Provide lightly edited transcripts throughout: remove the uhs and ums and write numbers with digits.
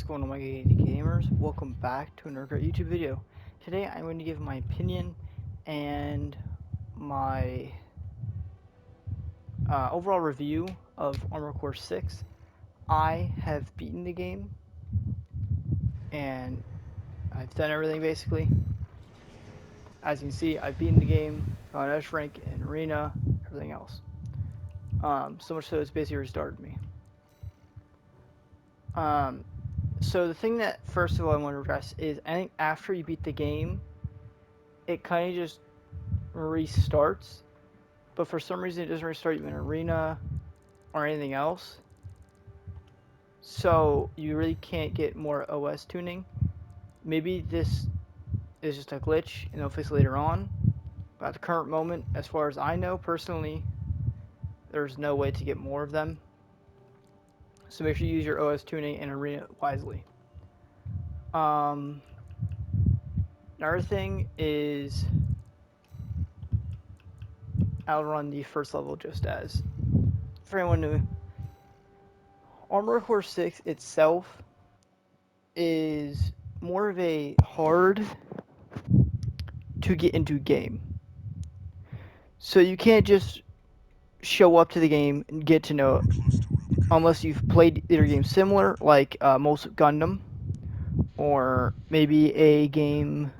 going on, my gamers? Welcome back to another great YouTube video. Today I'm going to give my opinion and my overall review of Armored Core 6. I have beaten the game and I've done everything basically. As you can see, I've beaten the game on S rank and arena, everything else. So much so it's basically restarted me. So the thing that first of all I want to address is I think after you beat the game, it kind of just restarts, but for some reason it doesn't restart you in arena or anything else. So you really can't get more OS tuning. Maybe this is just a glitch and they'll fix it later on. But at the current moment, as far as I know personally, there's no way to get more of them. So make sure you use your OS tuning in arena wisely. Another thing is I'll run the first level just as for anyone new. Armored Core 6 itself is more of a hard to get into game. So you can't just show up to the game and get to know it unless you've played either game similar like most Gundam, or maybe a game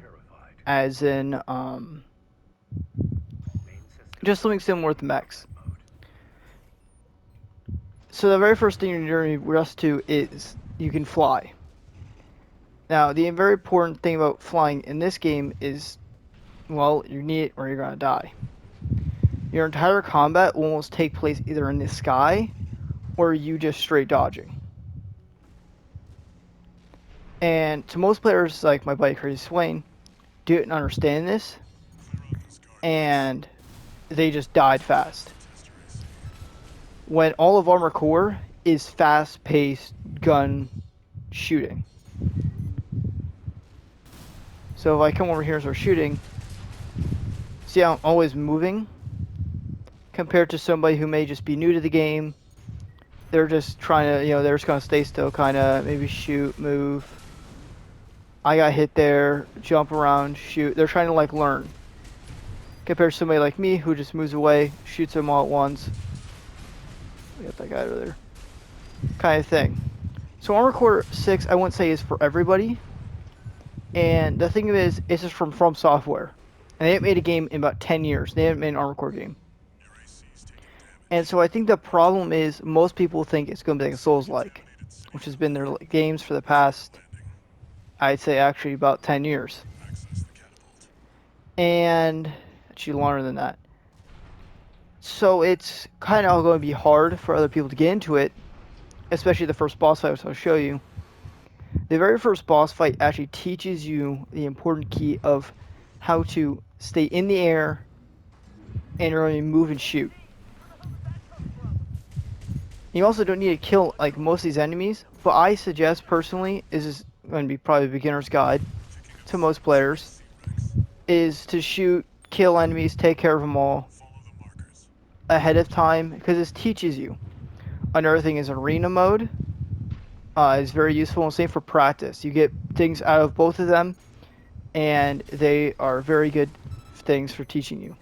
as in just something similar with mechs. So the very first thing you're going to rest to is you can fly. Now the very important thing about flying in this game is, well, you need it or you're going to die. Your entire combat will almost take place either in the sky or you just straight dodging. And to most players, like my buddy Crazy Swain, didn't understand this, and they just died fast. When all of Armored Core is fast-paced gun shooting. So if I come over here and start shooting, see how I'm always moving? Compared to somebody who may just be new to the game, they're just trying to, they're just going to stay still, kind of, maybe shoot, move. I got hit there, jump around, shoot. They're trying to, like, learn. Compared to somebody like me who just moves away, shoots them all at once. We got that guy over there. Kind of thing. So Armored Core 6, I wouldn't say is for everybody. And the thing is, it's just from Software. And they haven't made a game in about 10 years. They haven't made an Armored Core game. And so I think the problem is most people think it's going to be like a Souls-like, which has been their games for the past, I'd say actually about 10 years. And actually longer than that. So it's kind of going to be hard for other people to get into it, especially the first boss fight, which I'll show you. The very first boss fight actually teaches you the important key of how to stay in the air and really move and shoot. You also don't need to kill like most of these enemies, but I suggest personally, this is going to be probably a beginner's guide to most players, is to shoot, kill enemies, take care of them all ahead of time, because this teaches you. Another thing is arena mode is very useful, and same for practice. You get things out of both of them, and they are very good things for teaching you.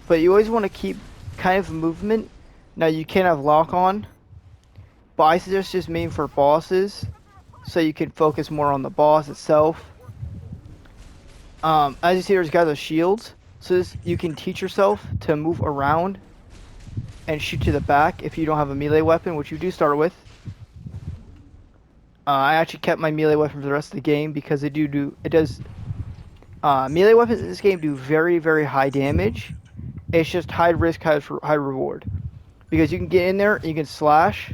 But you always want to keep kind of movement. Now you can have lock on, but I suggest just mainly for bosses, so you can focus more on the boss itself. As you see, there's guys with shields, so this, you can teach yourself to move around and shoot to the back if you don't have a melee weapon, which you do start with. I actually kept my melee weapon for the rest of the game because it does melee weapons in this game do very, very high damage. It's just high risk, high reward, because you can get in there and you can slash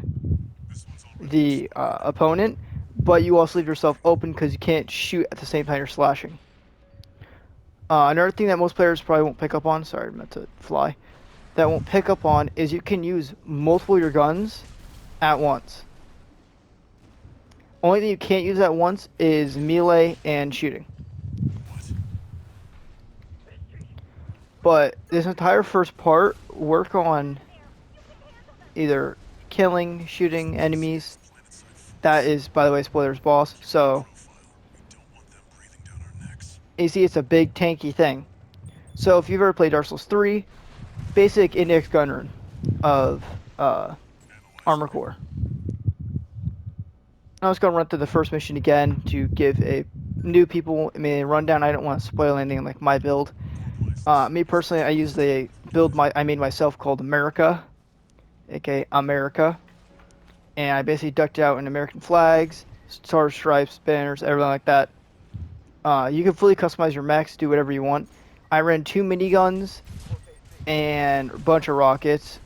the opponent, but you also leave yourself open because you can't shoot at the same time you're slashing. Another thing that most players probably won't pick up on, sorry, I meant to fly, that won't pick up on is you can use multiple of your guns at once. Only thing you can't use at once is melee and shooting. But this entire first part, work on either killing, shooting enemies. That is, by the way, spoilers boss. So you see, it's a big tanky thing. So if you've ever played Dark Souls 3, basic index gun run of Armor Core. I'm just gonna run through the first mission again to give a new people a rundown. I don't want to spoil anything like my build. Me personally, I use the build I made myself called America, aka America, and I basically ducked out in American flags, stars, stripes, banners, everything like that. You can fully customize your mechs, do whatever you want. I ran 2 miniguns and a bunch of rockets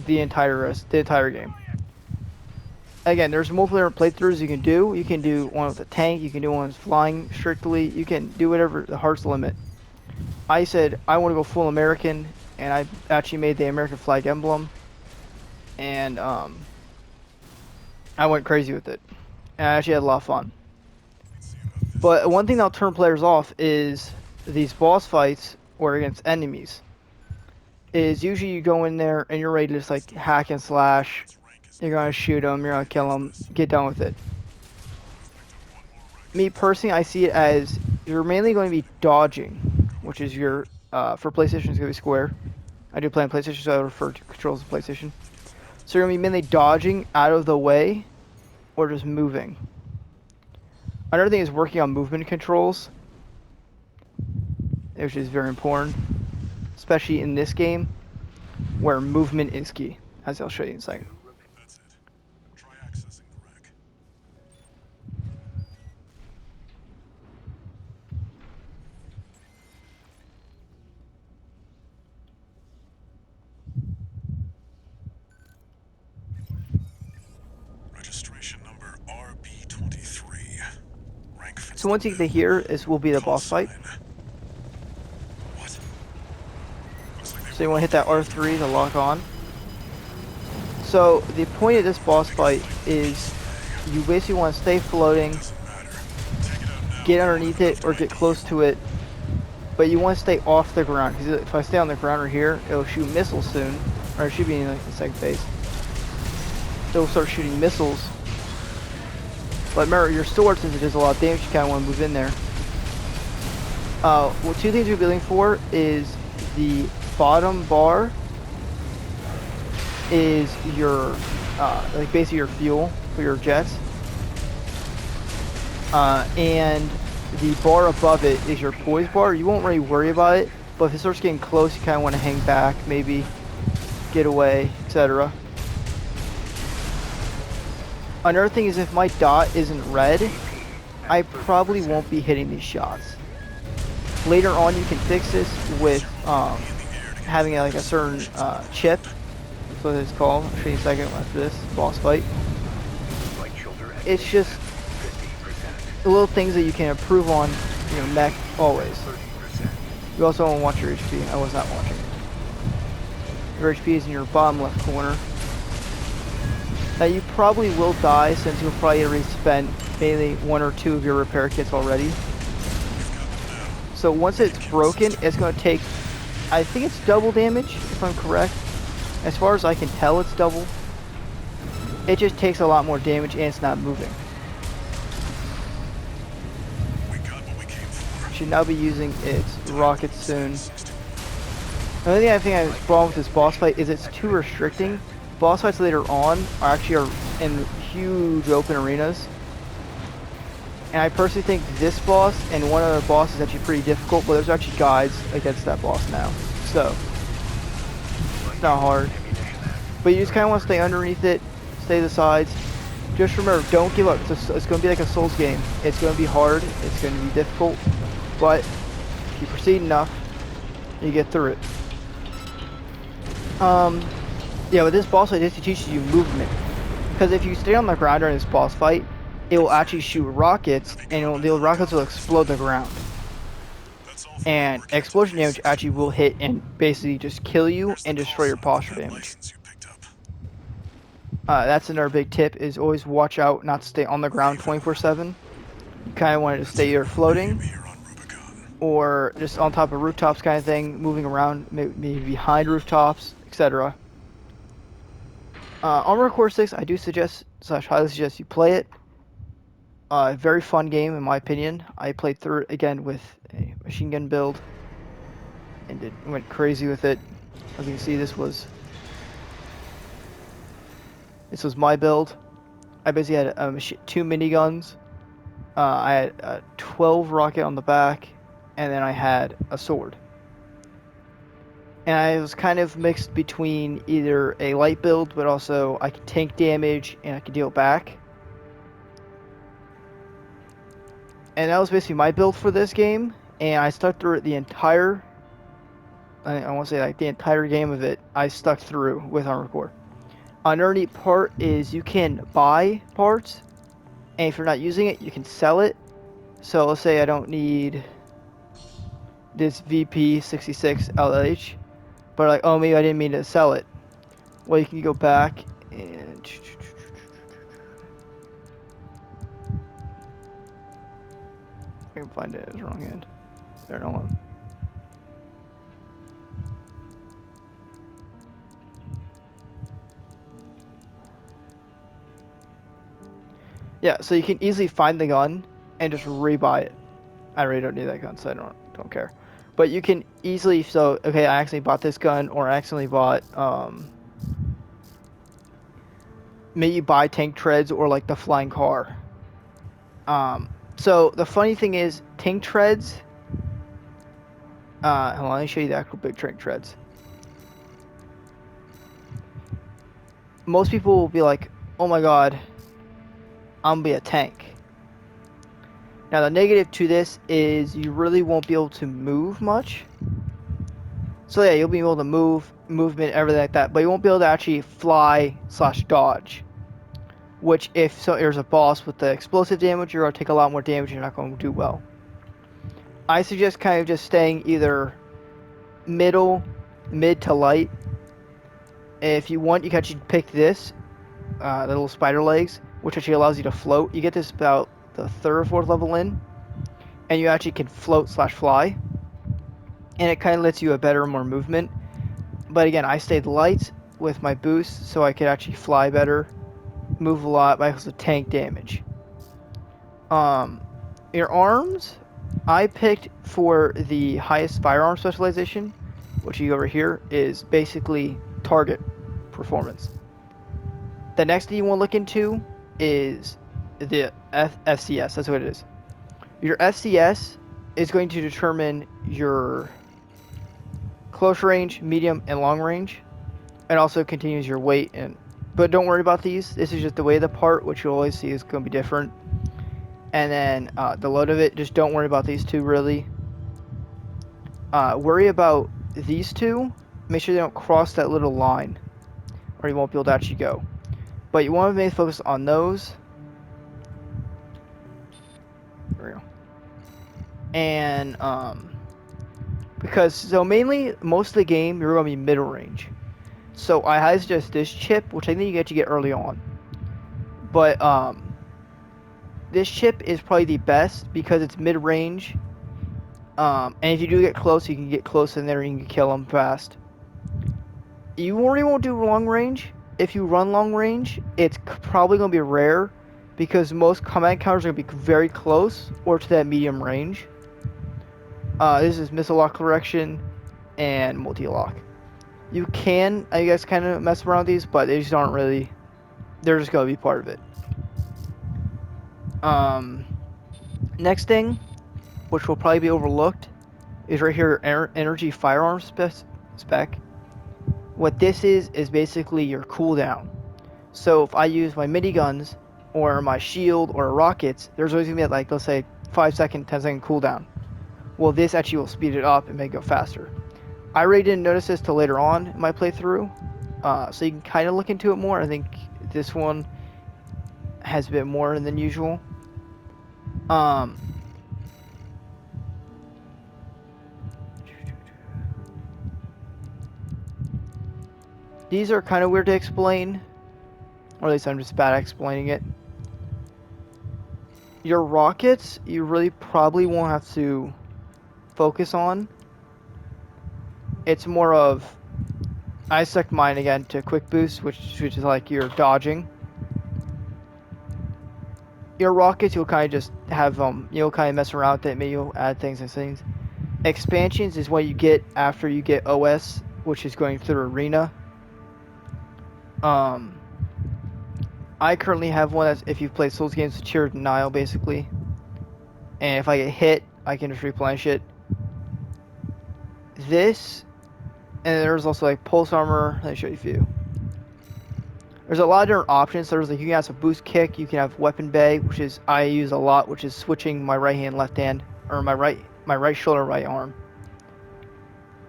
the entire game. Again, there's multiple different playthroughs you can do. You can do one with a tank, you can do one with flying strictly, you can do whatever the heart's limit. I said I want to go full American, and I actually made the American flag emblem, and I went crazy with it, and I actually had a lot of fun. But one thing that'll turn players off is these boss fights or against enemies. Is usually you go in there and you're ready to just like hack and slash. You're gonna shoot them, you're gonna kill them, get done with it. Me personally, I see it as you're mainly going to be dodging, which is your for PlayStation it's gonna be square. I do play on PlayStation, so I refer to controls of PlayStation. So you're gonna be mainly dodging out of the way, or just moving. Another thing is working on movement controls, which is very important, especially in this game, where movement is key, as I'll show you in a second. Registration number RB23. Rank So once you get to here, this will be the boss fight. What? So you want to hit that R3 to lock on. So the point of this boss fight is you basically want to stay floating, get underneath it or get close to it, but you want to stay off the ground, because if I stay on the ground right here, it'll shoot missiles soon, or it should be in like the second phase. It'll start shooting missiles. But remember, your sword, since it does a lot of damage, you kind of want to move in there. Well, 2 things you're building for is the bottom bar is your, like basically your fuel for your jets. And the bar above it is your poise bar. You won't really worry about it, but if it starts getting close, you kind of want to hang back, maybe get away, etc. Another thing is if my dot isn't red, I probably won't be hitting these shots. Later on, you can fix this with having like a certain chip. That's what it's called. I'll show you in a second after this boss fight. It's just the little things that you can improve on your mech always. You also want to watch your HP. I was not watching it. Your HP is in your bottom left corner. Now you probably will die since you'll probably already spent maybe 1 or 2 of your repair kits already. So once it's broken, it's going to take, I think it's double damage, if I'm correct. As far as I can tell, it's double. It just takes a lot more damage and it's not moving. Should now be using its rockets soon. The only thing I think I have a problem with this boss fight is it's too restricting. Boss fights later on are in huge open arenas. And I personally think this boss and one other boss is actually pretty difficult, but there's actually guides against that boss now. So, it's not hard. But you just kind of want to stay underneath it, stay to the sides. Just remember, don't give up. It's going to be like a Souls game. It's going to be hard, it's going to be difficult, but if you proceed enough, you get through it. Yeah, with this boss fight, this teaches you movement. Because if you stay on the ground during this boss fight, it will actually shoot rockets, and the rockets will explode the ground. And explosion damage actually will hit and basically just kill you and destroy your posture damage. That's another big tip, is always watch out not to stay on the ground 24/7. You kind of want to stay either floating or just on top of rooftops kind of thing, moving around, maybe behind rooftops, etc. Armored Core 6, I do suggest / highly suggest you play it. Very fun game in my opinion. I played through it again with a machine gun build and went crazy with it. As you can see, this was my build. I basically had 2 miniguns. I had a 12 rocket on the back, and then I had a sword. And I was kind of mixed between either a light build, but also I could tank damage and I could deal back. And that was basically my build for this game, and I stuck through it the entire, I want to say like the entire game of it, I stuck through with Armored Core. Another neat part is you can buy parts, and if you're not using it, you can sell it. So let's say I don't need this VP66 LH, but like, oh, maybe I didn't mean to sell it. Well, you can go back and I can find it as wrong end. There, no one. Yeah, so you can easily find the gun and just rebuy it. I really don't need that gun, so I don't care. But you can easily, so okay, I accidentally bought this gun, or I accidentally bought maybe buy tank treads or like the flying car. So the funny thing is, tank treads. Hold on, let me show you the actual big tank treads. Most people will be like, "Oh my god, I'm gonna be a tank." Now the negative to this is you really won't be able to move much. So yeah, you'll be able to movement, everything like that, but you won't be able to actually fly / dodge. Which, if there's a boss with the explosive damage, you're going to take a lot more damage, you're not going to do well. I suggest kind of just staying either mid to light. If you want, you can actually pick this, the little spider legs, which actually allows you to float. You get this about the 3rd or 4th level in, and you actually can float / fly. And it kind of lets you a better, more movement. But again, I stayed light with my boost, so I could actually fly better, move a lot, but also tank damage. Your arms, I picked for the highest firearm specialization, which you over here is basically target performance. The next thing you want to look into is the FCS. That's what it is. Your FCS is going to determine your close range, medium, and long range, and also continues your weight. But don't worry about these. This is just the way of the part, which you'll always see is going to be different. And then the load of it, just don't worry about these two really. Worry about these two. Make sure they don't cross that little line, or you won't be able to actually go. But you want to mainly focus on those. There we go. And because so mainly most of the game you're going to be middle range. So I highly suggest this chip, which I think you get early on. But this chip is probably the best because it's mid range. And if you do get close, you can get close in there and you can kill them fast. You really won't do long range. If you run long range, it's probably going to be rare because most combat encounters are going to be very close or to that medium range. This is missile lock correction and multi-lock. You can, I guess, kind of mess around with these, but they just aren't really, they're just going to be part of it. Next thing, which will probably be overlooked, is right here, energy firearm spec. What this is basically your cooldown. So if I use my miniguns or my shield or rockets, there's always going to be like, let's say 5-second, 10-second cooldown. Well, this actually will speed it up and make it go faster. I really didn't notice this till later on in my playthrough, so you can kind of look into it more. I think this one has a bit more than usual. These are kind of weird to explain, or at least I'm just bad at explaining it. Your rockets, you really probably won't have to focus on. It's more of I stuck mine again to quick boost, which is like your dodging. Your rockets, you'll kind of just have you'll kind of mess around with it. Maybe you'll add things and things. Expansions is what you get after you get OS, which is going through arena. Um, I currently have one that's if you've played Souls games, it's Cheer Denial basically. And if I get hit, I can just replenish it. This, and there's also like Pulse Armor. Let me show you a few. There's a lot of different options. There's like you can have a boost kick, you can have weapon bay, which is I use a lot, which is switching my right hand, left hand, or my right shoulder, right arm.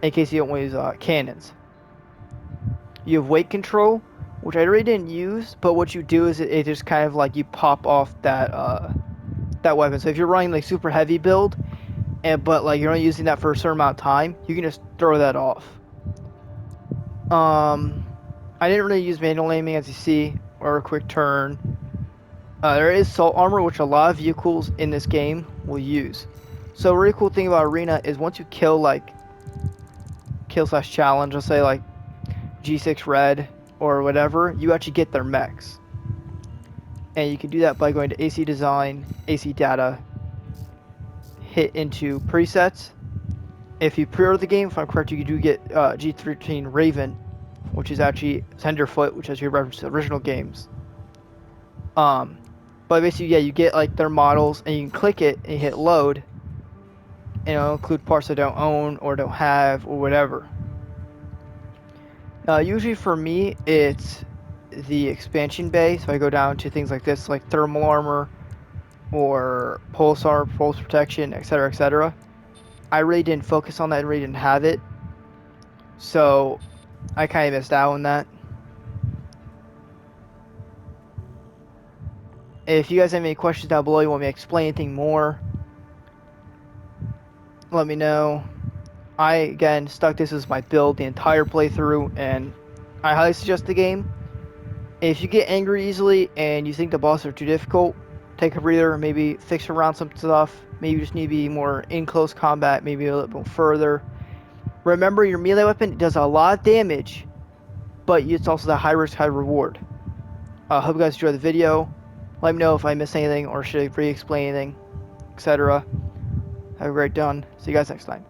In case you don't want to use cannons. You have weight control, which I really didn't use, but what you do is it just kind of like you pop off that weapon. So if you're running like super heavy build, but like you're only using that for a certain amount of time, you can just throw that off. I didn't really use manual aiming as you see, or a quick turn. There is salt armor, which a lot of vehicles in this game will use. So a really cool thing about arena is once you kill slash challenge, let's say like G6 red or whatever, you actually get their mechs. And you can do that by going to AC design, AC data, hit into presets. If you pre-order the game, if I'm correct, you do get G13 Raven, which is actually Tenderfoot, which has your reference to the original games. But basically, yeah, you get like their models, and you can click it and hit load, and it'll include parts I don't own or don't have or whatever. Usually for me, it's the expansion bay. So I go down to things like this, like thermal armor or pulsar, pulse protection, etc., etc. I really didn't focus on that. I really didn't have it, so I kind of missed out on that. If you guys have any questions down below, you want me to explain anything more, let me know. I, again, stuck this as my build the entire playthrough, and I highly suggest the game. If you get angry easily and you think the bosses are too difficult, take a breather, maybe fix around some stuff. Maybe you just need to be more in close combat, maybe a little bit further. Remember, your melee weapon does a lot of damage, but it's also the high risk, high reward. Hope you guys enjoyed the video. Let me know if I missed anything or should I re-explain anything, etc. Have a great day. See you guys next time.